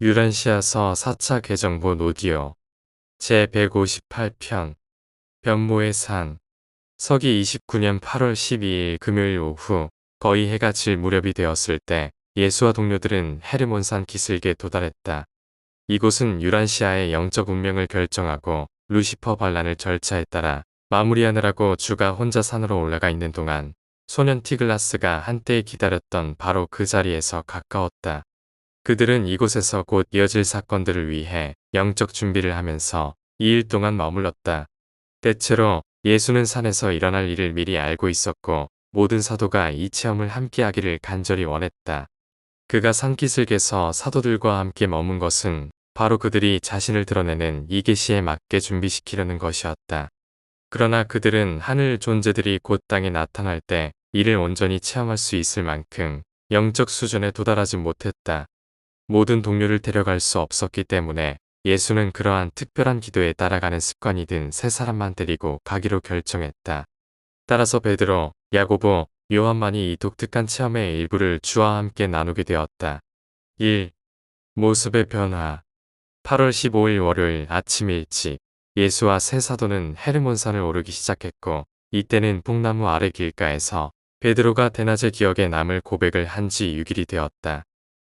유란시아서 4차 개정본 오디오 제158편 변모의 산 서기 29년 8월 12일 금요일 오후 거의 해가 질 무렵이 되었을 때 예수와 동료들은 헤르몬산 기슭에 도달했다. 이곳은 유란시아의 영적 운명을 결정하고 루시퍼 반란을 절차에 따라 마무리하느라고 주가 혼자 산으로 올라가 있는 동안 소년 티글라스가 한때 기다렸던 바로 그 자리에서 가까웠다. 그들은 이곳에서 곧 이어질 사건들을 위해 영적 준비를 하면서 2일 동안 머물렀다. 대체로 예수는 산에서 일어날 일을 미리 알고 있었고 모든 사도가 이 체험을 함께하기를 간절히 원했다. 그가 산기슭에서 사도들과 함께 머문 것은 바로 그들이 자신을 드러내는 이 계시에 맞게 준비시키려는 것이었다. 그러나 그들은 하늘 존재들이 곧 땅에 나타날 때 이를 온전히 체험할 수 있을 만큼 영적 수준에 도달하지 못했다. 모든 동료를 데려갈 수 없었기 때문에 예수는 그러한 특별한 기도에 따라가는 습관이 든 세 사람만 데리고 가기로 결정했다. 따라서 베드로, 야고보, 요한만이 이 독특한 체험의 일부를 주와 함께 나누게 되었다. 1. 모습의 변화 8월 15일 월요일 아침 일찍 예수와 세 사도는 헤르몬산을 오르기 시작했고 이때는 뽕나무 아래 길가에서 베드로가 대낮에 기억에 남을 고백을 한 지 6일이 되었다.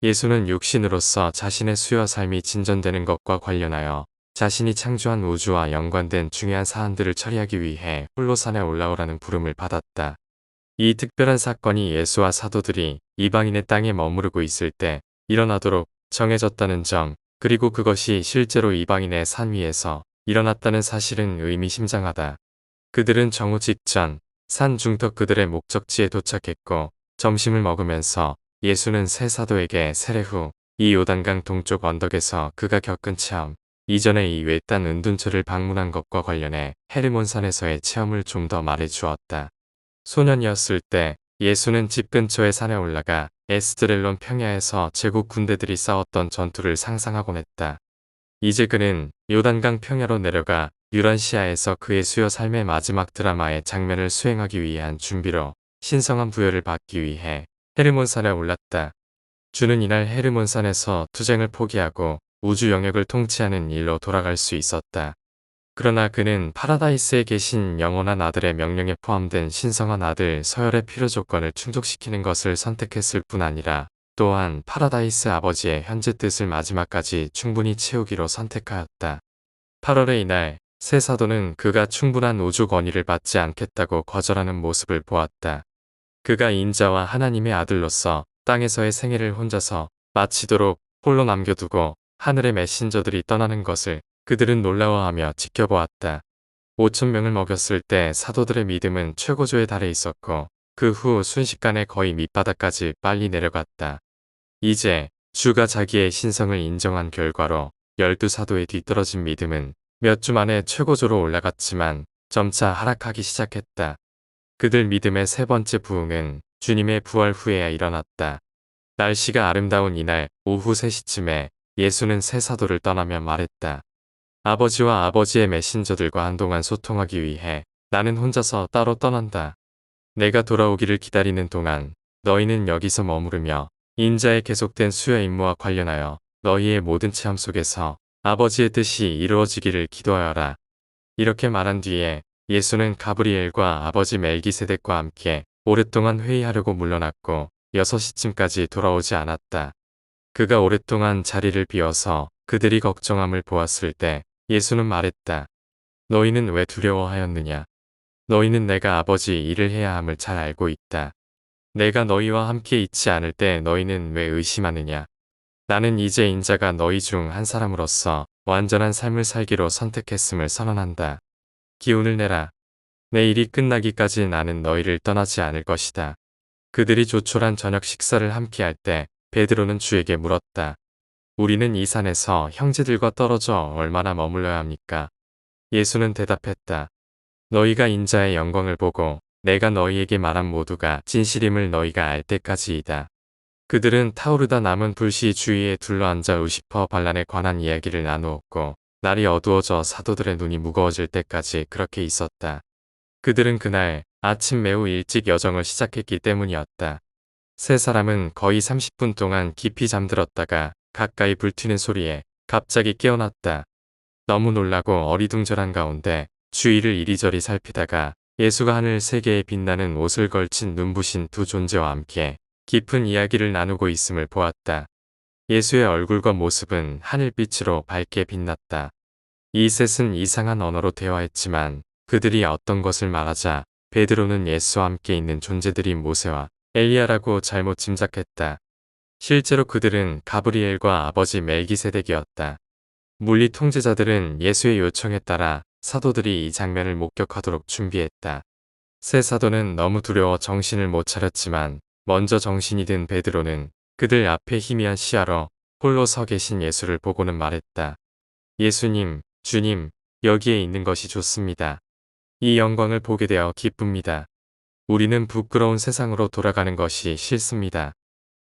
예수는 육신으로서 자신의 수요 삶이 진전되는 것과 관련하여 자신이 창조한 우주와 연관된 중요한 사안들을 처리하기 위해 홀로 산에 올라오라는 부름을 받았다. 이 특별한 사건이 예수와 사도들이 이방인의 땅에 머무르고 있을 때 일어나도록 정해졌다는 점, 그리고 그것이 실제로 이방인의 산 위에서 일어났다는 사실은 의미심장하다. 그들은 정오 직전 산 중턱 그들의 목적지에 도착했고 점심을 먹으면서 예수는 세 사도에게 세례 후 이 요단강 동쪽 언덕에서 그가 겪은 체험, 이전에 이 외딴 은둔처를 방문한 것과 관련해 헤르몬산에서의 체험을 좀 더 말해 주었다. 소년이었을 때 예수는 집 근처의 산에 올라가 에스드렐론 평야에서 제국 군대들이 싸웠던 전투를 상상하곤 했다. 이제 그는 요단강 평야로 내려가 유란시아에서 그의 수요 삶의 마지막 드라마의 장면을 수행하기 위한 준비로 신성한 부여를 받기 위해 헤르몬산에 올랐다. 주는 이날 헤르몬산에서 투쟁을 포기하고 우주 영역을 통치하는 일로 돌아갈 수 있었다. 그러나 그는 파라다이스에 계신 영원한 아들의 명령에 포함된 신성한 아들 서열의 필요 조건을 충족시키는 것을 선택했을 뿐 아니라 또한 파라다이스 아버지의 현재 뜻을 마지막까지 충분히 채우기로 선택하였다. 8월의 이날 세 사도는 그가 충분한 우주 권위를 받지 않겠다고 거절하는 모습을 보았다. 그가 인자와 하나님의 아들로서 땅에서의 생애를 혼자서 마치도록 홀로 남겨두고 하늘의 메신저들이 떠나는 것을 그들은 놀라워하며 지켜보았다. 5,000명을 먹였을 때 사도들의 믿음은 최고조에 달해 있었고 그 후 순식간에 거의 밑바닥까지 빨리 내려갔다. 이제 주가 자기의 신성을 인정한 결과로 12사도의 뒤떨어진 믿음은 몇 주 만에 최고조로 올라갔지만 점차 하락하기 시작했다. 그들 믿음의 세 번째 부흥은 주님의 부활 후에야 일어났다. 날씨가 아름다운 이날 오후 3시쯤에 예수는 세 사도를 떠나며 말했다. 아버지와 아버지의 메신저들과 한동안 소통하기 위해 나는 혼자서 따로 떠난다. 내가 돌아오기를 기다리는 동안 너희는 여기서 머무르며 인자의 계속된 수요 임무와 관련하여 너희의 모든 체험 속에서 아버지의 뜻이 이루어지기를 기도하여라. 이렇게 말한 뒤에 예수는 가브리엘과 아버지 멜기세덱과 함께 오랫동안 회의하려고 물러났고 6시쯤까지 돌아오지 않았다. 그가 오랫동안 자리를 비워서 그들이 걱정함을 보았을 때 예수는 말했다. 너희는 왜 두려워하였느냐? 너희는 내가 아버지 일을 해야 함을 잘 알고 있다. 내가 너희와 함께 있지 않을 때 너희는 왜 의심하느냐? 나는 이제 인자가 너희 중 한 사람으로서 완전한 삶을 살기로 선택했음을 선언한다. 기운을 내라. 내 일이 끝나기까지 나는 너희를 떠나지 않을 것이다. 그들이 조촐한 저녁 식사를 함께할 때 베드로는 주에게 물었다. 우리는 이 산에서 형제들과 떨어져 얼마나 머물러야 합니까? 예수는 대답했다. 너희가 인자의 영광을 보고 내가 너희에게 말한 모두가 진실임을 너희가 알 때까지이다. 그들은 타오르다 남은 불씨 주위에 둘러앉아 루시퍼 반란에 관한 이야기를 나누었고 날이 어두워져 사도들의 눈이 무거워질 때까지 그렇게 있었다. 그들은 그날 아침 매우 일찍 여정을 시작했기 때문이었다. 세 사람은 거의 30분 동안 깊이 잠들었다가 가까이 불튀는 소리에 갑자기 깨어났다. 너무 놀라고 어리둥절한 가운데 주위를 이리저리 살피다가 예수가 하늘 세 개에 빛나는 옷을 걸친 눈부신 두 존재와 함께 깊은 이야기를 나누고 있음을 보았다. 예수의 얼굴과 모습은 하늘빛으로 밝게 빛났다. 이 셋은 이상한 언어로 대화했지만 그들이 어떤 것을 말하자 베드로는 예수와 함께 있는 존재들이 모세와 엘리야라고 잘못 짐작했다. 실제로 그들은 가브리엘과 아버지 멜기세덱이었다. 물리 통제자들은 예수의 요청에 따라 사도들이 이 장면을 목격하도록 준비했다. 세 사도는 너무 두려워 정신을 못 차렸지만 먼저 정신이 든 베드로는 그들 앞에 희미한 시야로 홀로 서 계신 예수를 보고는 말했다. 예수님, 주님, 여기에 있는 것이 좋습니다. 이 영광을 보게 되어 기쁩니다. 우리는 부끄러운 세상으로 돌아가는 것이 싫습니다.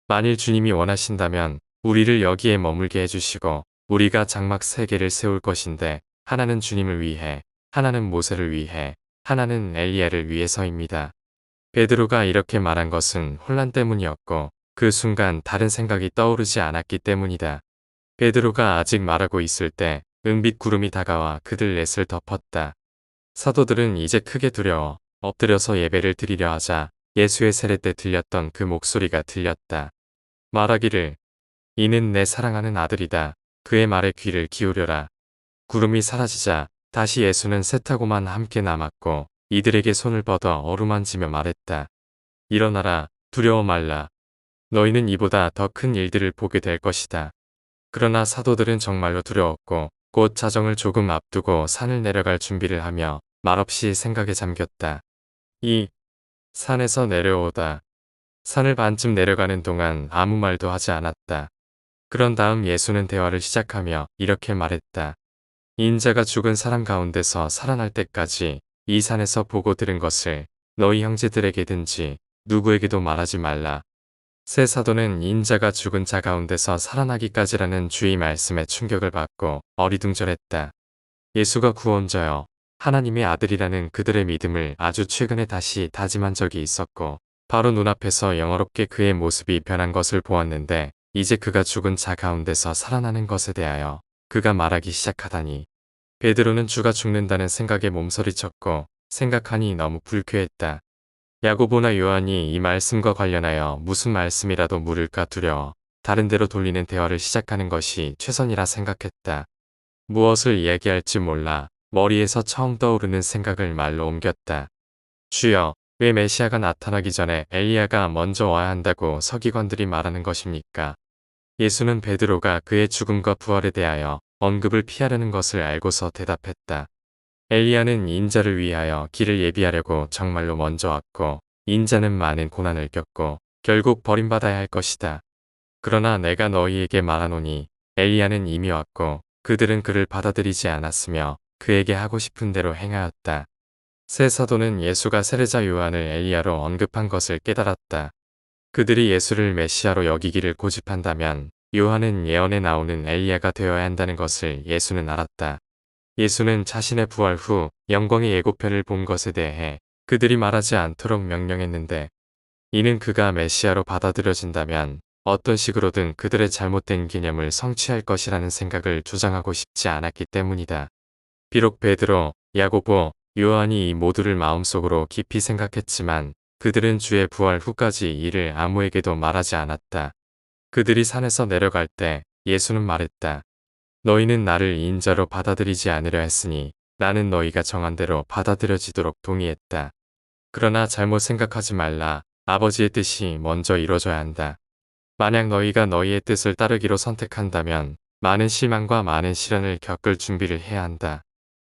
만일 주님이 원하신다면 우리를 여기에 머물게 해주시고 우리가 장막 세 개를 세울 것인데 하나는 주님을 위해, 하나는 모세를 위해, 하나는 엘리야를 위해서입니다. 베드로가 이렇게 말한 것은 혼란 때문이었고 그 순간 다른 생각이 떠오르지 않았기 때문이다. 베드로가 아직 말하고 있을 때 은빛 구름이 다가와 그들 넷을 덮었다. 사도들은 이제 크게 두려워 엎드려서 예배를 드리려 하자 예수의 세례 때 들렸던 그 목소리가 들렸다. 말하기를 이는 내 사랑하는 아들이다. 그의 말에 귀를 기울여라. 구름이 사라지자 다시 예수는 셋하고만 함께 남았고 이들에게 손을 뻗어 어루만지며 말했다. 일어나라. 두려워 말라. 너희는 이보다 더 큰 일들을 보게 될 것이다. 그러나 사도들은 정말로 두려웠고 곧 자정을 조금 앞두고 산을 내려갈 준비를 하며 말없이 생각에 잠겼다. 이 산에서 내려오다. 산을 반쯤 내려가는 동안 아무 말도 하지 않았다. 그런 다음 예수는 대화를 시작하며 이렇게 말했다. 인자가 죽은 사람 가운데서 살아날 때까지 이 산에서 보고 들은 것을 너희 형제들에게든지 누구에게도 말하지 말라. 세 사도는 인자가 죽은 자 가운데서 살아나기까지라는 주의 말씀에 충격을 받고 어리둥절했다. 예수가 구원자여 하나님의 아들이라는 그들의 믿음을 아주 최근에 다시 다짐한 적이 있었고 바로 눈앞에서 영어롭게 그의 모습이 변한 것을 보았는데 이제 그가 죽은 자 가운데서 살아나는 것에 대하여 그가 말하기 시작하다니 베드로는 주가 죽는다는 생각에 몸서리쳤고 생각하니 너무 불쾌했다. 야고보나 요한이 이 말씀과 관련하여 무슨 말씀이라도 물을까 두려워 다른 데로 돌리는 대화를 시작하는 것이 최선이라 생각했다. 무엇을 이야기할지 몰라 머리에서 처음 떠오르는 생각을 말로 옮겼다. 주여, 왜 메시아가 나타나기 전에 엘리야가 먼저 와야 한다고 서기관들이 말하는 것입니까? 예수는 베드로가 그의 죽음과 부활에 대하여 언급을 피하려는 것을 알고서 대답했다. 엘리야는 인자를 위하여 길을 예비하려고 정말로 먼저 왔고 인자는 많은 고난을 겪고 결국 버림받아야 할 것이다. 그러나 내가 너희에게 말하노니 엘리야는 이미 왔고 그들은 그를 받아들이지 않았으며 그에게 하고 싶은 대로 행하였다. 세 사도는 예수가 세례자 요한을 엘리야로 언급한 것을 깨달았다. 그들이 예수를 메시아로 여기기를 고집한다면 요한은 예언에 나오는 엘리야가 되어야 한다는 것을 예수는 알았다. 예수는 자신의 부활 후 영광의 예고편을 본 것에 대해 그들이 말하지 않도록 명령했는데 이는 그가 메시아로 받아들여진다면 어떤 식으로든 그들의 잘못된 개념을 성취할 것이라는 생각을 조장하고 싶지 않았기 때문이다. 비록 베드로, 야고보, 요한이 이 모두를 마음속으로 깊이 생각했지만 그들은 주의 부활 후까지 이를 아무에게도 말하지 않았다. 그들이 산에서 내려갈 때 예수는 말했다. 너희는 나를 인자로 받아들이지 않으려 했으니 나는 너희가 정한 대로 받아들여지도록 동의했다. 그러나 잘못 생각하지 말라. 아버지의 뜻이 먼저 이루어져야 한다. 만약 너희가 너희의 뜻을 따르기로 선택한다면 많은 실망과 많은 시련을 겪을 준비를 해야 한다.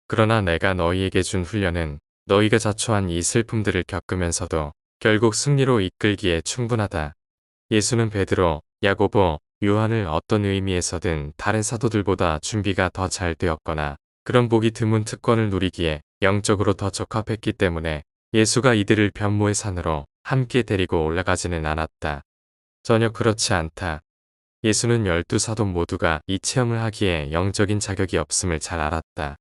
그러나 내가 너희에게 준 훈련은 너희가 자초한 이 슬픔들을 겪으면서도 결국 승리로 이끌기에 충분하다. 예수는 베드로, 야고보, 요한을 어떤 의미에서든 다른 사도들보다 준비가 더 잘 되었거나 그런 보기 드문 특권을 누리기에 영적으로 더 적합했기 때문에 예수가 이들을 변모의 산으로 함께 데리고 올라가지는 않았다. 전혀 그렇지 않다. 예수는 12사도 모두가 이 체험을 하기에 영적인 자격이 없음을 잘 알았다.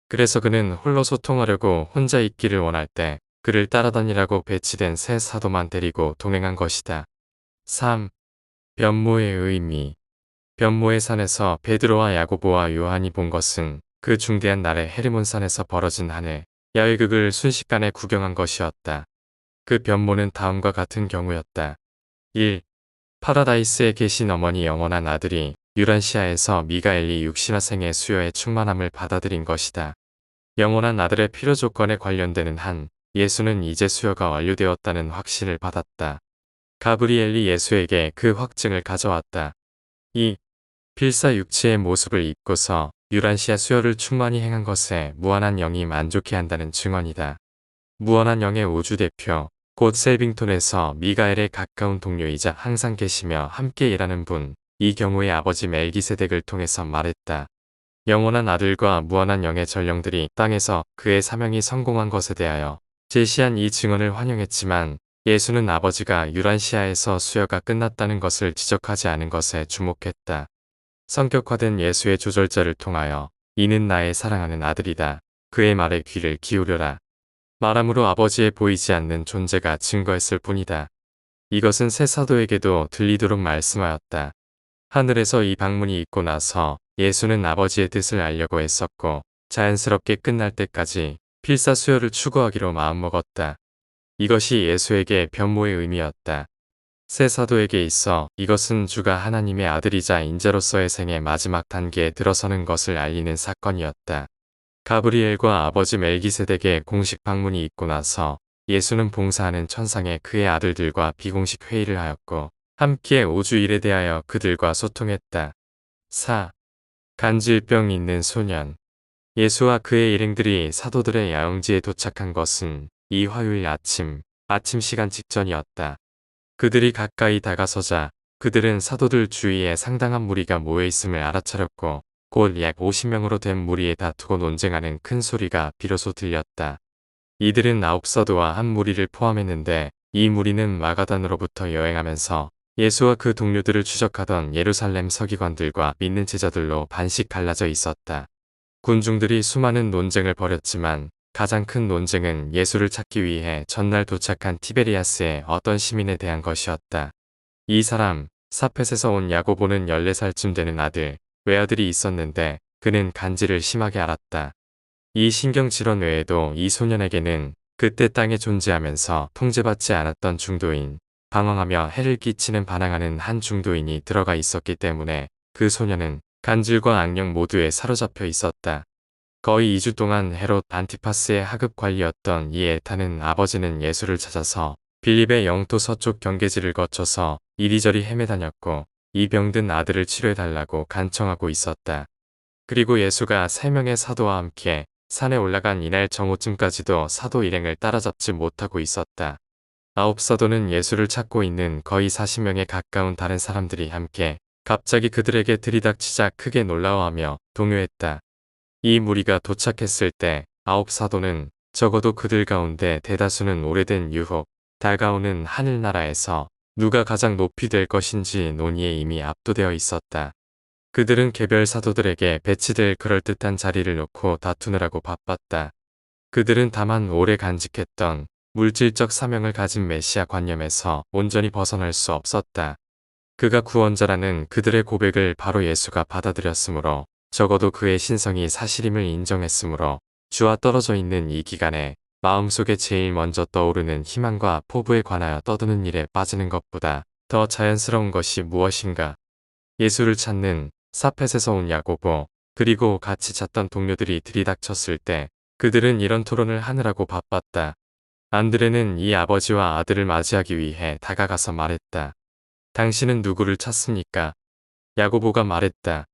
그래서 그는 홀로 소통하려고 혼자 있기를 원할 때 그를 따라다니라고 배치된 세 사도만 데리고 동행한 것이다. 3. 변모의 의미. 변모의 산에서 베드로와 야고보와 요한이 본 것은 그 중대한 날에 헤르몬산에서 벌어진 하늘 야외극을 순식간에 구경한 것이었다. 그 변모는 다음과 같은 경우였다. 1. 파라다이스에 계신 어머니 영원한 아들이 유란시아에서 미가엘리 육신화생의 수요의 충만함을 받아들인 것이다. 영원한 아들의 필요 조건에 관련되는 한 예수는 이제 수요가 완료되었다는 확신을 받았다. 가브리엘이 예수에게 그 확증을 가져왔다. 2. 필사 육체의 모습을 입고서 유란시아 수요를 충만히 행한 것에 무한한 영이 만족해한다는 증언이다. 무한한 영의 우주대표, 곧 셀빙톤에서 미가엘의 가까운 동료이자 항상 계시며 함께 일하는 분, 이 경우에 아버지 멜기세덱을 통해서 말했다. 영원한 아들과 무한한 영의 전령들이 땅에서 그의 사명이 성공한 것에 대하여 제시한 이 증언을 환영했지만 예수는 아버지가 유란시아에서 수요가 끝났다는 것을 지적하지 않은 것에 주목했다. 성격화된 예수의 조절자를 통하여 이는 나의 사랑하는 아들이다. 그의 말에 귀를 기울여라. 말함으로 아버지의 보이지 않는 존재가 증거했을 뿐이다. 이것은 새 사도에게도 들리도록 말씀하였다. 하늘에서 이 방문이 있고 나서 예수는 아버지의 뜻을 알려고 했었고 자연스럽게 끝날 때까지 필사 수요를 추구하기로 마음먹었다. 이것이 예수에게 변모의 의미였다. 새 사도에게 있어 이것은 주가 하나님의 아들이자 인자로서의 생의 마지막 단계에 들어서는 것을 알리는 사건이었다. 가브리엘과 아버지 멜기세덱의 공식 방문이 있고 나서 예수는 봉사하는 천상의 그의 아들들과 비공식 회의를 하였고 함께 우주 일에 대하여 그들과 소통했다. 4. 간질병 있는 소년. 예수와 그의 일행들이 사도들의 야영지에 도착한 것은 이 화요일 아침 시간 직전이었다. 그들이 가까이 다가서자 그들은 사도들 주위에 상당한 무리가 모여 있음을 알아차렸고 곧 약 50명으로 된 무리에 다투고 논쟁하는 큰 소리가 비로소 들렸다. 이들은 9사도와 한 무리를 포함했는데 이 무리는 마가단으로부터 여행하면서 예수와 그 동료들을 추적하던 예루살렘 서기관들과 믿는 제자들로 반씩 갈라져 있었다. 군중들이 수많은 논쟁을 벌였지만 가장 큰 논쟁은 예수를 찾기 위해 전날 도착한 티베리아스의 어떤 시민에 대한 것이었다. 이 사람, 사펫에서 온 야고보는 14살쯤 되는 아들, 외아들이 있었는데 그는 간질을 심하게 앓았다. 이 신경질환 외에도 이 소년에게는 그때 땅에 존재하면서 통제받지 않았던 중도인, 방황하며 해를 끼치는 반항하는 한 중도인이 들어가 있었기 때문에 그 소년은 간질과 악령 모두에 사로잡혀 있었다. 거의 2주 동안 헤롯 안티파스의 하급 관리였던 이 에타는 아버지는 예수를 찾아서 빌립의 영토 서쪽 경계지를 거쳐서 이리저리 헤매다녔고 이 병든 아들을 치료해달라고 간청하고 있었다. 그리고 예수가 3명의 사도와 함께 산에 올라간 이날 정오쯤까지도 사도 일행을 따라잡지 못하고 있었다. 9사도는 예수를 찾고 있는 거의 40명에 가까운 다른 사람들이 함께 갑자기 그들에게 들이닥치자 크게 놀라워하며 동요했다. 이 무리가 도착했을 때 9사도는 적어도 그들 가운데 대다수는 오래된 유혹, 다가오는 하늘나라에서 누가 가장 높이 될 것인지 논의에 이미 압도되어 있었다. 그들은 개별 사도들에게 배치될 그럴듯한 자리를 놓고 다투느라고 바빴다. 그들은 다만 오래 간직했던 물질적 사명을 가진 메시아 관념에서 온전히 벗어날 수 없었다. 그가 구원자라는 그들의 고백을 바로 예수가 받아들였으므로 적어도 그의 신성이 사실임을 인정했으므로 주와 떨어져 있는 이 기간에 마음속에 제일 먼저 떠오르는 희망과 포부에 관하여 떠드는 일에 빠지는 것보다 더 자연스러운 것이 무엇인가. 예수를 찾는 사펫에서 온 야고보 그리고 같이 잤던 동료들이 들이닥쳤을 때 그들은 이런 토론을 하느라고 바빴다. 안드레는 이 아버지와 아들을 맞이하기 위해 다가가서 말했다. 당신은 누구를 찾습니까? 야고보가 말했다.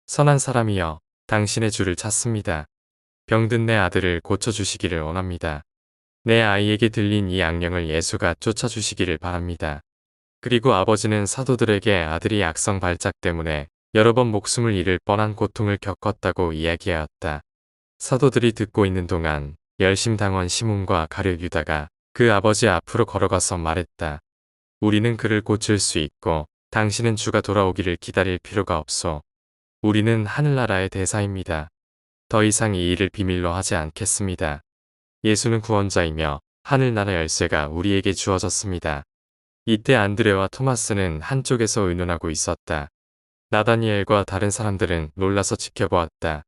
선한 사람이여, 당신의 주를 찾습니다. 병든 내 아들을 고쳐주시기를 원합니다. 내 아이에게 들린 이 악령을 예수가 쫓아주시기를 바랍니다. 그리고 아버지는 사도들에게 아들이 악성 발작 때문에 여러 번 목숨을 잃을 뻔한 고통을 겪었다고 이야기하였다. 사도들이 듣고 있는 동안 열심당원 시몬과 가룟 유다가 그 아버지 앞으로 걸어가서 말했다. 우리는 그를 고칠 수 있고 당신은 주가 돌아오기를 기다릴 필요가 없소. 우리는 하늘나라의 대사입니다. 더 이상 이 일을 비밀로 하지 않겠습니다. 예수는 구원자이며 하늘나라 열쇠가 우리에게 주어졌습니다. 이때 안드레와 토마스는 한쪽에서 의논하고 있었다. 나다니엘과 다른 사람들은 놀라서 지켜보았다.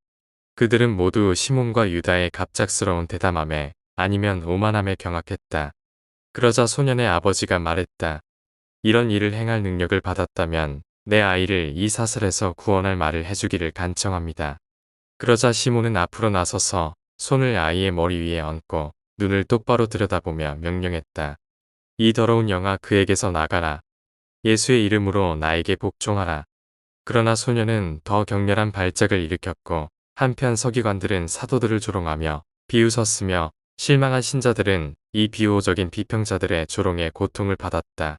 그들은 모두 시몬과 유다의 갑작스러운 대담함에 아니면 오만함에 경악했다. 그러자 소년의 아버지가 말했다. 이런 일을 행할 능력을 받았다면 내 아이를 이 사슬에서 구원할 말을 해주기를 간청합니다. 그러자 시몬은 앞으로 나서서 손을 아이의 머리 위에 얹고 눈을 똑바로 들여다보며 명령했다. 이 더러운 영아 그에게서 나가라. 예수의 이름으로 나에게 복종하라. 그러나 소년은 더 격렬한 발작을 일으켰고 한편 서기관들은 사도들을 조롱하며 비웃었으며 실망한 신자들은 이 비호적인 비평자들의 조롱에 고통을 받았다.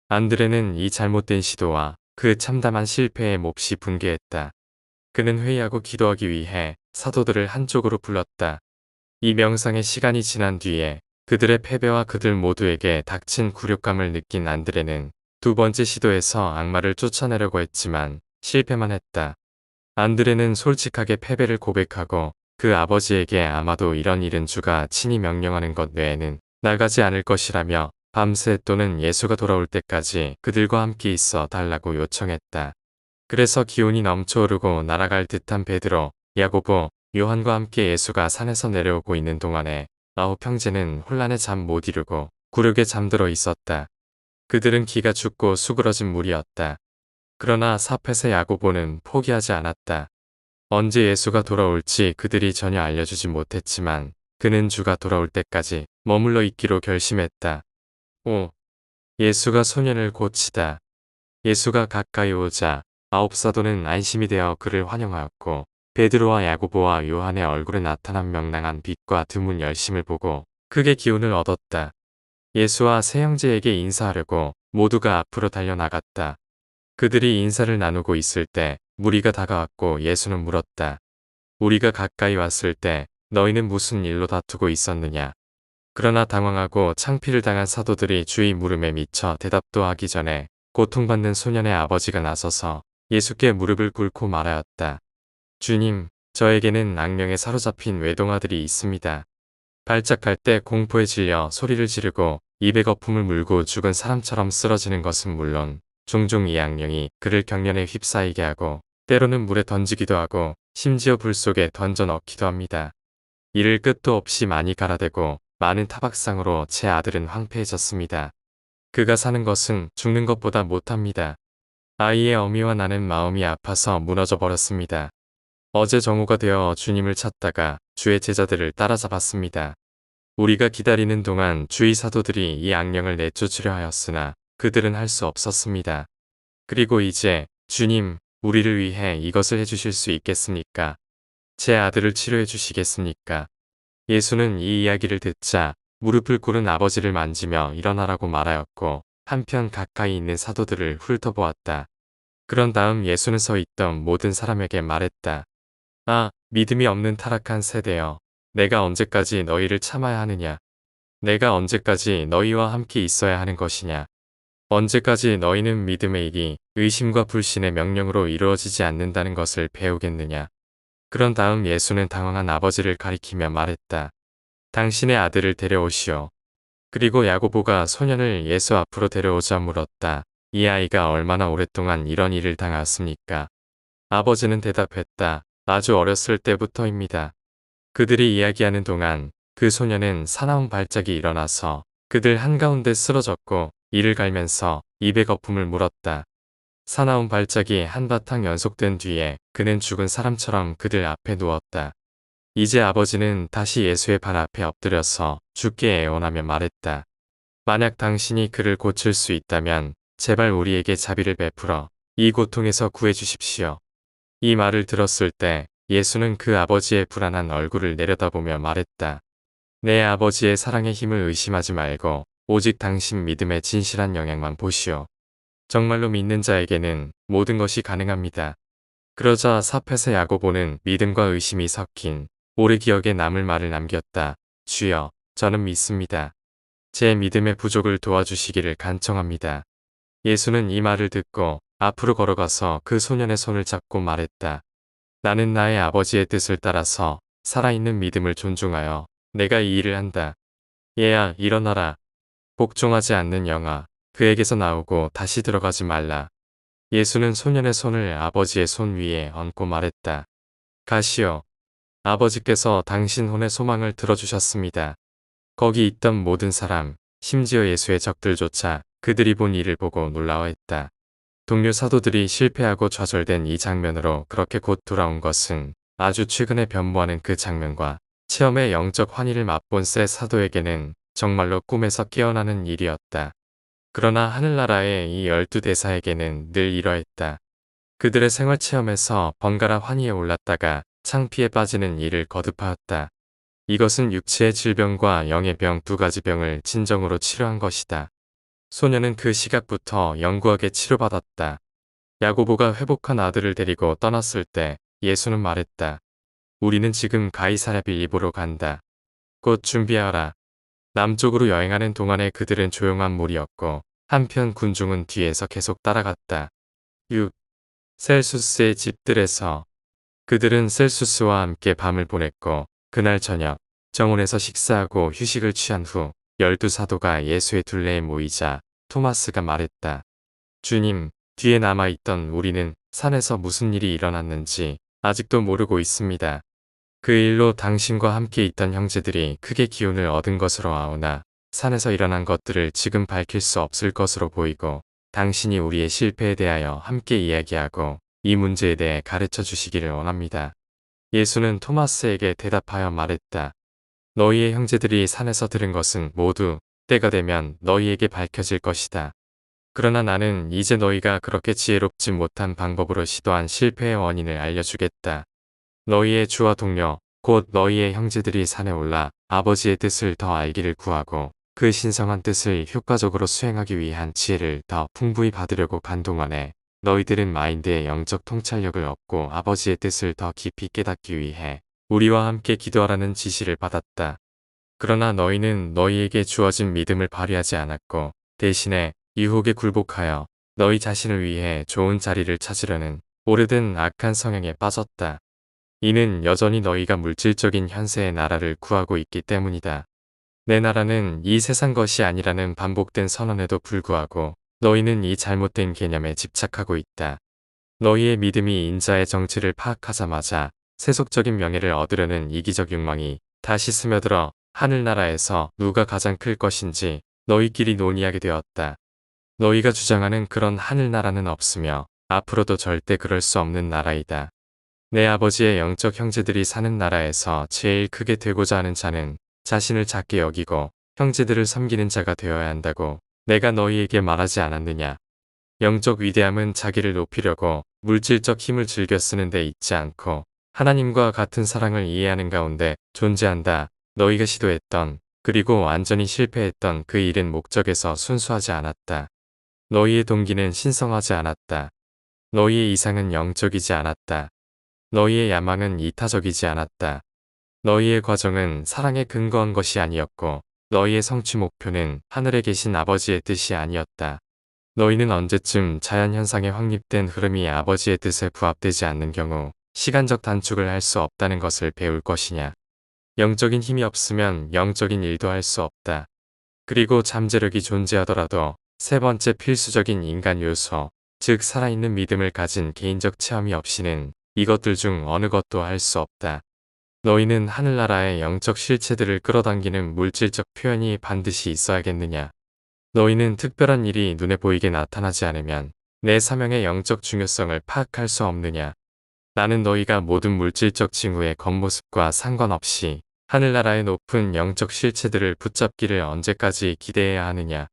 안드레는 이 잘못된 시도와 그 참담한 실패에 몹시 분개했다. 그는 회의하고 기도하기 위해 사도들을 한쪽으로 불렀다. 이 명상의 시간이 지난 뒤에 그들의 패배와 그들 모두에게 닥친 굴욕감을 느낀 안드레는 두 번째 시도에서 악마를 쫓아내려고 했지만 실패만 했다. 안드레는 솔직하게 패배를 고백하고 그 아버지에게 아마도 이런 일은 주가 친히 명령하는 것 외에는 나가지 않을 것이라며 밤새 또는 예수가 돌아올 때까지 그들과 함께 있어 달라고 요청했다. 그래서 기운이 넘쳐오르고 날아갈 듯한 베드로, 야고보, 요한과 함께 예수가 산에서 내려오고 있는 동안에 9 형제는 혼란에 잠 못 이루고 굴욕에 잠들어 있었다. 그들은 기가 죽고 수그러진 물이었다. 그러나 사펫의 야고보는 포기하지 않았다. 언제 예수가 돌아올지 그들이 전혀 알려주지 못했지만 그는 주가 돌아올 때까지 머물러 있기로 결심했다. 5. 예수가 소년을 고치다. 예수가 가까이 오자 9 사도는 안심이 되어 그를 환영하였고 베드로와 야고보와 요한의 얼굴에 나타난 명랑한 빛과 드문 열심을 보고 크게 기운을 얻었다. 예수와 세 형제에게 인사하려고 모두가 앞으로 달려나갔다. 그들이 인사를 나누고 있을 때 무리가 다가왔고 예수는 물었다. 우리가 가까이 왔을 때 너희는 무슨 일로 다투고 있었느냐? 그러나 당황하고 창피를 당한 사도들이 주의 물음에 미쳐 대답도 하기 전에 고통받는 소년의 아버지가 나서서 예수께 무릎을 꿇고 말하였다. 주님, 저에게는 악령에 사로잡힌 외동아들이 있습니다. 발작할 때 공포에 질려 소리를 지르고 입에 거품을 물고 죽은 사람처럼 쓰러지는 것은 물론 종종 이 악령이 그를 격련에 휩싸이게 하고 때로는 물에 던지기도 하고 심지어 불 속에 던져 넣기도 합니다. 이를 끝도 없이 많이 갈아대고 많은 타박상으로 제 아들은 황폐해졌습니다. 그가 사는 것은 죽는 것보다 못합니다. 아이의 어미와 나는 마음이 아파서 무너져 버렸습니다. 어제 정오가 되어 주님을 찾다가 주의 제자들을 따라잡았습니다. 우리가 기다리는 동안 주의 사도들이 이 악령을 내쫓으려 하였으나 그들은 할 수 없었습니다. 그리고 이제 주님, 우리를 위해 이것을 해주실 수 있겠습니까? 제 아들을 치료해 주시겠습니까? 예수는 이 이야기를 듣자 무릎을 꿇은 아버지를 만지며 일어나라고 말하였고 한편 가까이 있는 사도들을 훑어보았다. 그런 다음 예수는 서 있던 모든 사람에게 말했다. 아, 믿음이 없는 타락한 세대여. 내가 언제까지 너희를 참아야 하느냐? 내가 언제까지 너희와 함께 있어야 하는 것이냐? 언제까지 너희는 믿음의 일이 의심과 불신의 명령으로 이루어지지 않는다는 것을 배우겠느냐? 그런 다음 예수는 당황한 아버지를 가리키며 말했다. 당신의 아들을 데려오시오. 그리고 야고보가 소년을 예수 앞으로 데려오자 물었다. 이 아이가 얼마나 오랫동안 이런 일을 당하였습니까? 아버지는 대답했다. 아주 어렸을 때부터입니다. 그들이 이야기하는 동안 그 소년은 사나운 발작이 일어나서 그들 한가운데 쓰러졌고 이를 갈면서 입에 거품을 물었다. 사나운 발작이 한바탕 연속된 뒤에 그는 죽은 사람처럼 그들 앞에 누웠다. 이제 아버지는 다시 예수의 발 앞에 엎드려서 주께 애원하며 말했다. 만약 당신이 그를 고칠 수 있다면 제발 우리에게 자비를 베풀어 이 고통에서 구해주십시오. 이 말을 들었을 때 예수는 그 아버지의 불안한 얼굴을 내려다보며 말했다. 내 아버지의 사랑의 힘을 의심하지 말고 오직 당신 믿음의 진실한 영향만 보시오. 정말로 믿는 자에게는 모든 것이 가능합니다. 그러자 사펫의 야고보는 믿음과 의심이 섞인 오래 기억에 남을 말을 남겼다. 주여, 저는 믿습니다. 제 믿음의 부족을 도와주시기를 간청합니다. 예수는 이 말을 듣고 앞으로 걸어가서 그 소년의 손을 잡고 말했다. 나는 나의 아버지의 뜻을 따라서 살아있는 믿음을 존중하여 내가 이 일을 한다. 얘야, 일어나라. 복종하지 않는 영아, 그에게서 나오고 다시 들어가지 말라. 예수는 소년의 손을 아버지의 손 위에 얹고 말했다. 가시오. 아버지께서 당신 혼의 소망을 들어주셨습니다. 거기 있던 모든 사람, 심지어 예수의 적들조차 그들이 본 일을 보고 놀라워했다. 동료 사도들이 실패하고 좌절된 이 장면으로 그렇게 곧 돌아온 것은 아주 최근에 변모하는 그 장면과 체험의 영적 환희를 맛본 세 사도에게는 정말로 꿈에서 깨어나는 일이었다. 그러나 하늘나라의 이 12대사에게는 늘 이러했다. 그들의 생활 체험에서 번갈아 환희에 올랐다가 창피에 빠지는 일을 거듭하였다. 이것은 육체의 질병과 영의 병 두 가지 병을 진정으로 치료한 것이다. 소녀는 그 시각부터 영구하게 치료받았다. 야고보가 회복한 아들을 데리고 떠났을 때 예수는 말했다. 우리는 지금 가이사랴 빌립보로 간다. 곧 준비하라. 남쪽으로 여행하는 동안에 그들은 조용한 무리였고 한편 군중은 뒤에서 계속 따라갔다. 6. 셀수스의 집들에서 그들은 셀수스와 함께 밤을 보냈고 그날 저녁 정원에서 식사하고 휴식을 취한 후 12사도가 예수의 둘레에 모이자 토마스가 말했다. 주님, 뒤에 남아있던 우리는 산에서 무슨 일이 일어났는지 아직도 모르고 있습니다. 그 일로 당신과 함께 있던 형제들이 크게 기운을 얻은 것으로 아오나 산에서 일어난 것들을 지금 밝힐 수 없을 것으로 보이고 당신이 우리의 실패에 대하여 함께 이야기하고 이 문제에 대해 가르쳐 주시기를 원합니다. 예수는 토마스에게 대답하여 말했다. 너희의 형제들이 산에서 들은 것은 모두 때가 되면 너희에게 밝혀질 것이다. 그러나 나는 이제 너희가 그렇게 지혜롭지 못한 방법으로 시도한 실패의 원인을 알려주겠다. 너희의 주와 동료, 곧 너희의 형제들이 산에 올라 아버지의 뜻을 더 알기를 구하고 그 신성한 뜻을 효과적으로 수행하기 위한 지혜를 더 풍부히 받으려고 간 동안에 너희들은 마인드의 영적 통찰력을 얻고 아버지의 뜻을 더 깊이 깨닫기 위해 우리와 함께 기도하라는 지시를 받았다. 그러나 너희는 너희에게 주어진 믿음을 발휘하지 않았고 대신에 유혹에 굴복하여 너희 자신을 위해 좋은 자리를 찾으려는 오래된 악한 성향에 빠졌다. 이는 여전히 너희가 물질적인 현세의 나라를 구하고 있기 때문이다. 내 나라는 이 세상 것이 아니라는 반복된 선언에도 불구하고 너희는 이 잘못된 개념에 집착하고 있다. 너희의 믿음이 인자의 정체를 파악하자마자 세속적인 명예를 얻으려는 이기적 욕망이 다시 스며들어 하늘나라에서 누가 가장 클 것인지 너희끼리 논의하게 되었다. 너희가 주장하는 그런 하늘나라는 없으며 앞으로도 절대 그럴 수 없는 나라이다. 내 아버지의 영적 형제들이 사는 나라에서 제일 크게 되고자 하는 자는 자신을 작게 여기고 형제들을 섬기는 자가 되어야 한다고 내가 너희에게 말하지 않았느냐. 영적 위대함은 자기를 높이려고 물질적 힘을 즐겨 쓰는 데 있지 않고 하나님과 같은 사랑을 이해하는 가운데 존재한다. 너희가 시도했던 그리고 완전히 실패했던 그 일은 목적에서 순수하지 않았다. 너희의 동기는 신성하지 않았다. 너희의 이상은 영적이지 않았다. 너희의 야망은 이타적이지 않았다. 너희의 과정은 사랑에 근거한 것이 아니었고 너희의 성취 목표는 하늘에 계신 아버지의 뜻이 아니었다. 너희는 언제쯤 자연현상에 확립된 흐름이 아버지의 뜻에 부합되지 않는 경우 시간적 단축을 할 수 없다는 것을 배울 것이냐. 영적인 힘이 없으면 영적인 일도 할 수 없다. 그리고 잠재력이 존재하더라도 세 번째 필수적인 인간 요소, 즉 살아있는 믿음을 가진 개인적 체험이 없이는 이것들 중 어느 것도 할 수 없다. 너희는 하늘나라의 영적 실체들을 끌어당기는 물질적 표현이 반드시 있어야겠느냐. 너희는 특별한 일이 눈에 보이게 나타나지 않으면 내 사명의 영적 중요성을 파악할 수 없느냐. 나는 너희가 모든 물질적 징후의 겉모습과 상관없이 하늘나라의 높은 영적 실체들을 붙잡기를 언제까지 기대해야 하느냐.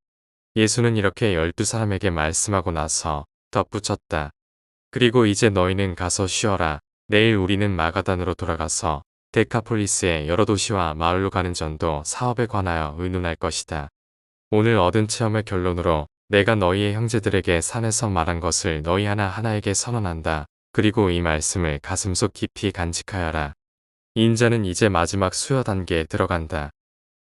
예수는 이렇게 12사람에게 말씀하고 나서 덧붙였다. 그리고 이제 너희는 가서 쉬어라. 내일 우리는 마가단으로 돌아가서 데카폴리스의 여러 도시와 마을로 가는 전도 사업에 관하여 의논할 것이다. 오늘 얻은 체험의 결론으로 내가 너희의 형제들에게 산에서 말한 것을 너희 하나하나에게 선언한다. 그리고 이 말씀을 가슴속 깊이 간직하여라. 인자는 이제 마지막 수여 단계에 들어간다.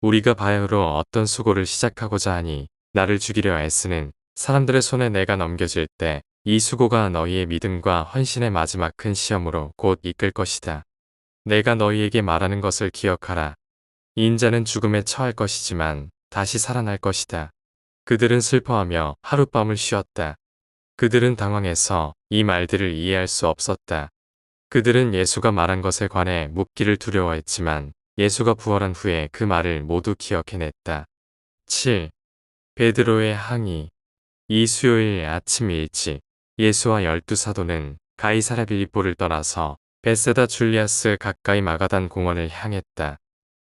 우리가 바야흐로 어떤 수고를 시작하고자 하니 나를 죽이려 애쓰는 사람들의 손에 내가 넘겨질 때 이 수고가 너희의 믿음과 헌신의 마지막 큰 시험으로 곧 이끌 것이다. 내가 너희에게 말하는 것을 기억하라. 인자는 죽음에 처할 것이지만 다시 살아날 것이다. 그들은 슬퍼하며 하룻밤을 쉬었다. 그들은 당황해서 이 말들을 이해할 수 없었다. 그들은 예수가 말한 것에 관해 묻기를 두려워했지만 예수가 부활한 후에 그 말을 모두 기억해냈다. 7. 베드로의 항의. 이 수요일 아침 일찍 예수와 12사도는 가이사랴 빌립보를 떠나서 베세다 줄리아스 가까이 마가단 공원을 향했다.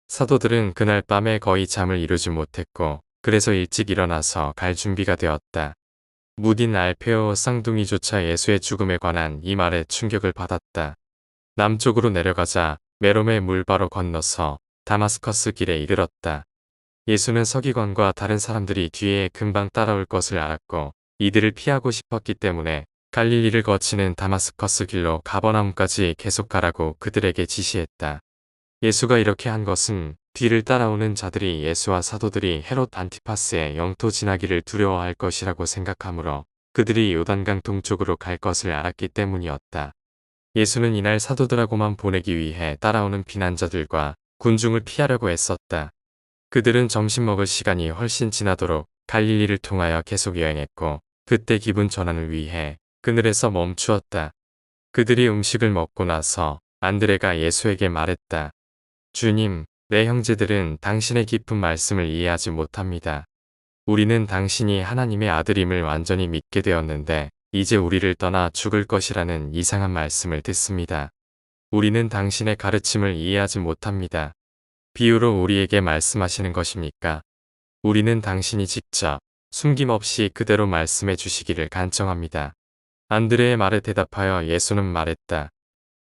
사도들은 그날 밤에 거의 잠을 이루지 못했고 그래서 일찍 일어나서 갈 준비가 되었다. 무딘 알페오 쌍둥이조차 예수의 죽음에 관한 이 말에 충격을 받았다. 남쪽으로 내려가자 메롬의 물바로 건너서 다마스커스 길에 이르렀다. 예수는 서기관과 다른 사람들이 뒤에 금방 따라올 것을 알았고 이들을 피하고 싶었기 때문에 갈릴리를 거치는 다마스커스 길로 가버나움까지 계속 가라고 그들에게 지시했다. 예수가 이렇게 한 것은 뒤를 따라오는 자들이 예수와 사도들이 헤롯 안티파스의 영토 지나기를 두려워할 것이라고 생각하므로 그들이 요단강 동쪽으로 갈 것을 알았기 때문이었다. 예수는 이날 사도들하고만 보내기 위해 따라오는 비난자들과 군중을 피하려고 애썼다. 그들은 점심 먹을 시간이 훨씬 지나도록 갈릴리를 통하여 계속 여행했고 그때 기분 전환을 위해 그늘에서 멈추었다. 그들이 음식을 먹고 나서 안드레가 예수에게 말했다. 주님, 내 형제들은 당신의 깊은 말씀을 이해하지 못합니다. 우리는 당신이 하나님의 아들임을 완전히 믿게 되었는데 이제 우리를 떠나 죽을 것이라는 이상한 말씀을 듣습니다. 우리는 당신의 가르침을 이해하지 못합니다. 비유로 우리에게 말씀하시는 것입니까? 우리는 당신이 직접 숨김없이 그대로 말씀해 주시기를 간청합니다. 안드레의 말에 대답하여 예수는 말했다.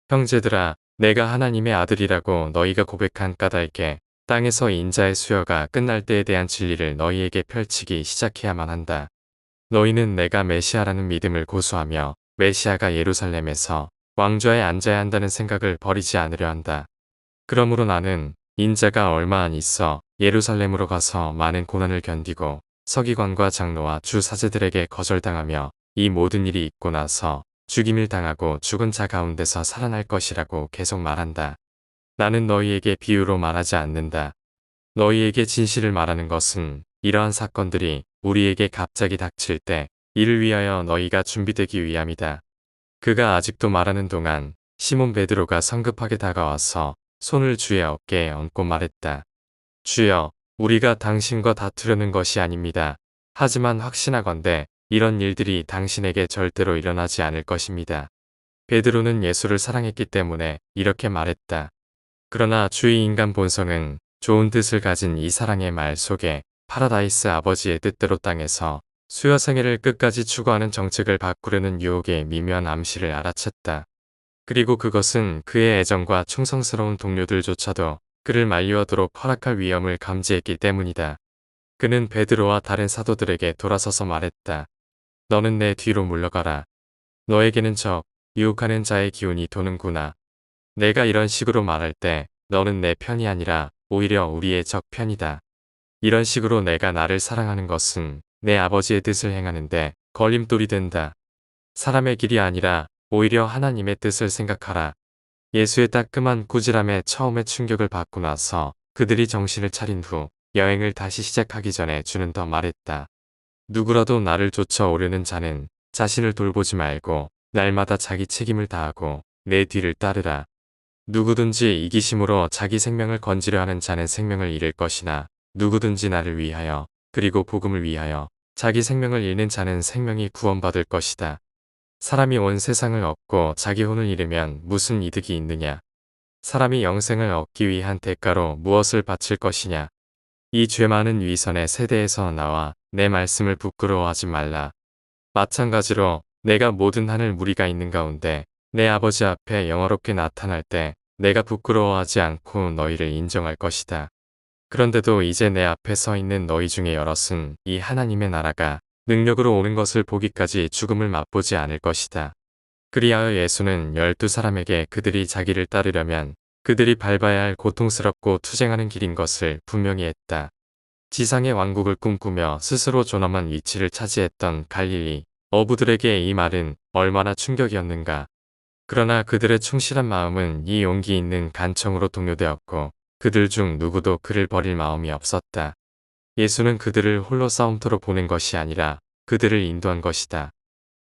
형제들아, 내가 하나님의 아들이라고 너희가 고백한 까닭에 땅에서 인자의 수여가 끝날 때에 대한 진리를 너희에게 펼치기 시작해야만 한다. 너희는 내가 메시아라는 믿음을 고수하며 메시아가 예루살렘에서 왕좌에 앉아야 한다는 생각을 버리지 않으려 한다. 그러므로 나는 인자가 얼마 안 있어 예루살렘으로 가서 많은 고난을 견디고 서기관과 장로와 주 사제들에게 거절당하며 이 모든 일이 있고 나서 죽임을 당하고 죽은 자 가운데서 살아날 것이라고 계속 말한다. 나는 너희에게 비유로 말하지 않는다. 너희에게 진실을 말하는 것은 이러한 사건들이 우리에게 갑자기 닥칠 때 이를 위하여 너희가 준비되기 위함이다. 그가 아직도 말하는 동안 시몬 베드로가 성급하게 다가와서 손을 주의 어깨에 얹고 말했다. 주여, 우리가 당신과 다투려는 것이 아닙니다. 하지만 확신하건대 이런 일들이 당신에게 절대로 일어나지 않을 것입니다. 베드로는 예수를 사랑했기 때문에 이렇게 말했다. 그러나 주의 인간 본성은 좋은 뜻을 가진 이 사랑의 말 속에 파라다이스 아버지의 뜻대로 땅에서 수여 생애를 끝까지 추구하는 정책을 바꾸려는 유혹의 미묘한 암시를 알아챘다. 그리고 그것은 그의 애정과 충성스러운 동료들조차도 그를 만류하도록 허락할 위험을 감지했기 때문이다. 그는 베드로와 다른 사도들에게 돌아서서 말했다. 너는 내 뒤로 물러가라. 너에게는 유혹하는 자의 기운이 도는구나. 내가 이런 식으로 말할 때 너는 내 편이 아니라 오히려 우리의 적 편이다. 이런 식으로 내가 나를 사랑하는 것은 내 아버지의 뜻을 행하는데 걸림돌이 된다. 사람의 길이 아니라 오히려 하나님의 뜻을 생각하라. 예수의 따끔한 꾸지람에 처음에 충격을 받고 나서 그들이 정신을 차린 후 여행을 다시 시작하기 전에 주는 더 말했다. 누구라도 나를 쫓아오려는 자는 자신을 돌보지 말고 날마다 자기 책임을 다하고 내 뒤를 따르라. 누구든지 이기심으로 자기 생명을 건지려 하는 자는 생명을 잃을 것이나 누구든지 나를 위하여 그리고 복음을 위하여 자기 생명을 잃는 자는 생명이 구원받을 것이다. 사람이 온 세상을 얻고 자기 혼을 잃으면 무슨 이득이 있느냐? 사람이 영생을 얻기 위한 대가로 무엇을 바칠 것이냐? 이 죄 많은 위선의 세대에서 나와 내 말씀을 부끄러워하지 말라. 마찬가지로 내가 모든 하늘 무리가 있는 가운데 내 아버지 앞에 영화롭게 나타날 때 내가 부끄러워하지 않고 너희를 인정할 것이다. 그런데도 이제 내 앞에 서 있는 너희 중에 여럿은 이 하나님의 나라가 능력으로 오는 것을 보기까지 죽음을 맛보지 않을 것이다. 그리하여 예수는 12사람에게 그들이 자기를 따르려면 그들이 밟아야 할 고통스럽고 투쟁하는 길인 것을 분명히 했다. 지상의 왕국을 꿈꾸며 스스로 존엄한 위치를 차지했던 갈릴리 어부들에게 이 말은 얼마나 충격이었는가. 그러나 그들의 충실한 마음은 이 용기 있는 간청으로 동요되었고 그들 중 누구도 그를 버릴 마음이 없었다. 예수는 그들을 홀로 싸움터로 보낸 것이 아니라 그들을 인도한 것이다.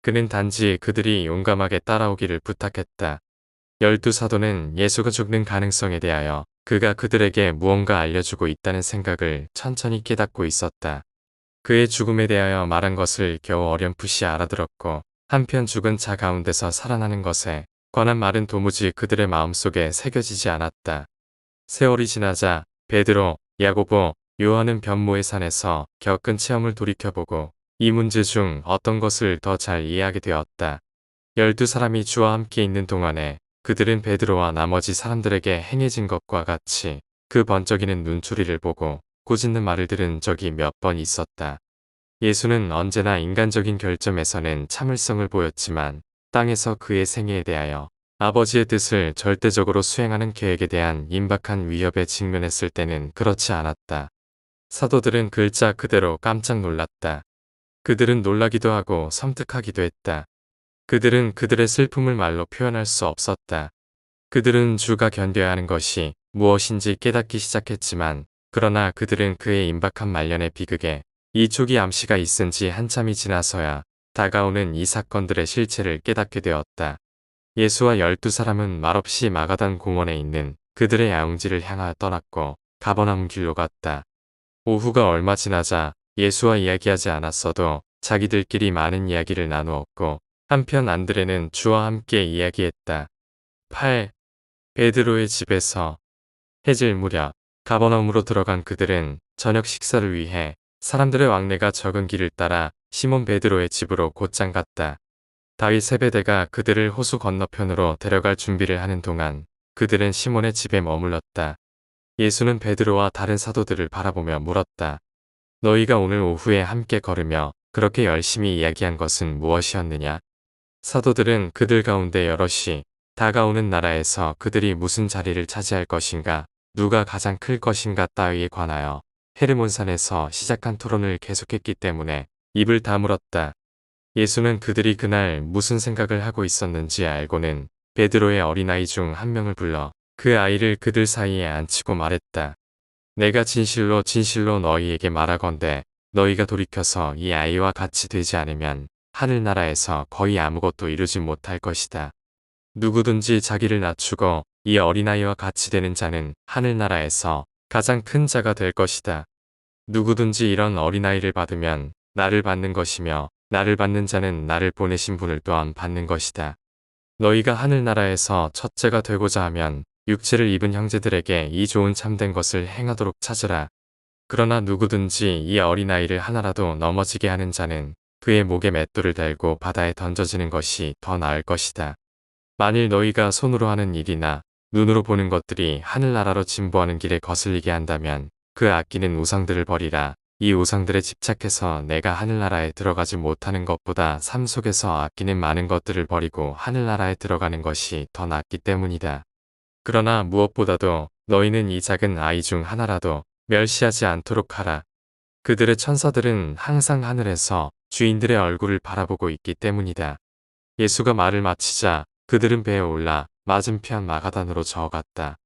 그는 단지 그들이 용감하게 따라오기를 부탁했다. 12사도는 예수가 죽는 가능성에 대하여 그가 그들에게 무언가 알려주고 있다는 생각을 천천히 깨닫고 있었다. 그의 죽음에 대하여 말한 것을 겨우 어렴풋이 알아들었고, 한편 죽은 자 가운데서 살아나는 것에 관한 말은 도무지 그들의 마음속에 새겨지지 않았다. 세월이 지나자 베드로, 야고보, 요한은 변모의 산에서 겪은 체험을 돌이켜보고 이 문제 중 어떤 것을 더 잘 이해하게 되었다. 12사람이 주와 함께 있는 동안에 그들은 베드로와 나머지 사람들에게 행해진 것과 같이 그 번쩍이는 눈초리를 보고 꾸짖는 말을 들은 적이 몇 번 있었다. 예수는 언제나 인간적인 결점에서는 참을성을 보였지만 땅에서 그의 생애에 대하여 아버지의 뜻을 절대적으로 수행하는 계획에 대한 임박한 위협에 직면했을 때는 그렇지 않았다. 사도들은 글자 그대로 깜짝 놀랐다. 그들은 놀라기도 하고 섬뜩하기도 했다. 그들은 그들의 슬픔을 말로 표현할 수 없었다. 그들은 주가 견뎌야 하는 것이 무엇인지 깨닫기 시작했지만, 그러나 그들은 그의 임박한 말년의 비극에 이 초기 암시가 있은 지 한참이 지나서야 다가오는 이 사건들의 실체를 깨닫게 되었다. 예수와 12사람은 말없이 마가단 공원에 있는 그들의 야영지를 향하여 떠났고 가버나움 길로 갔다. 오후가 얼마 지나자 예수와 이야기하지 않았어도 자기들끼리 많은 이야기를 나누었고, 한편 안드레는 주와 함께 이야기했다. 8. 베드로의 집에서 해질 무렵 가버나움으로 들어간 그들은 저녁 식사를 위해 사람들의 왕래가 적은 길을 따라 시몬 베드로의 집으로 곧장 갔다. 다윗 세베대가 그들을 호수 건너편으로 데려갈 준비를 하는 동안 그들은 시몬의 집에 머물렀다. 예수는 베드로와 다른 사도들을 바라보며 물었다. 너희가 오늘 오후에 함께 걸으며 그렇게 열심히 이야기한 것은 무엇이었느냐? 사도들은 그들 가운데 여럿이 다가오는 나라에서 그들이 무슨 자리를 차지할 것인가, 누가 가장 클 것인가 따위에 관하여 헤르몬산에서 시작한 토론을 계속했기 때문에 입을 다물었다. 예수는 그들이 그날 무슨 생각을 하고 있었는지 알고는 베드로의 어린아이 중 한 명을 불러 그 아이를 그들 사이에 앉히고 말했다. 내가 진실로 진실로 너희에게 말하건대 너희가 돌이켜서 이 아이와 같이 되지 않으면 하늘나라에서 거의 아무것도 이루지 못할 것이다. 누구든지 자기를 낮추고 이 어린아이와 같이 되는 자는 하늘나라에서 가장 큰 자가 될 것이다. 누구든지 이런 어린아이를 받으면 나를 받는 것이며 나를 받는 자는 나를 보내신 분을 또한 받는 것이다. 너희가 하늘나라에서 첫째가 되고자 하면 육체를 입은 형제들에게 이 좋은 참된 것을 행하도록 찾으라. 그러나 누구든지 이 어린아이를 하나라도 넘어지게 하는 자는 그의 목에 맷돌을 달고 바다에 던져지는 것이 더 나을 것이다. 만일 너희가 손으로 하는 일이나 눈으로 보는 것들이 하늘나라로 진보하는 길에 거슬리게 한다면 그 아끼는 우상들을 버리라. 이 우상들에 집착해서 내가 하늘나라에 들어가지 못하는 것보다 삶 속에서 아끼는 많은 것들을 버리고 하늘나라에 들어가는 것이 더 낫기 때문이다. 그러나 무엇보다도 너희는 이 작은 아이 중 하나라도 멸시하지 않도록 하라. 그들의 천사들은 항상 하늘에서 주인들의 얼굴을 바라보고 있기 때문이다. 예수가 말을 마치자 그들은 배에 올라 맞은편 마가단으로 저어갔다.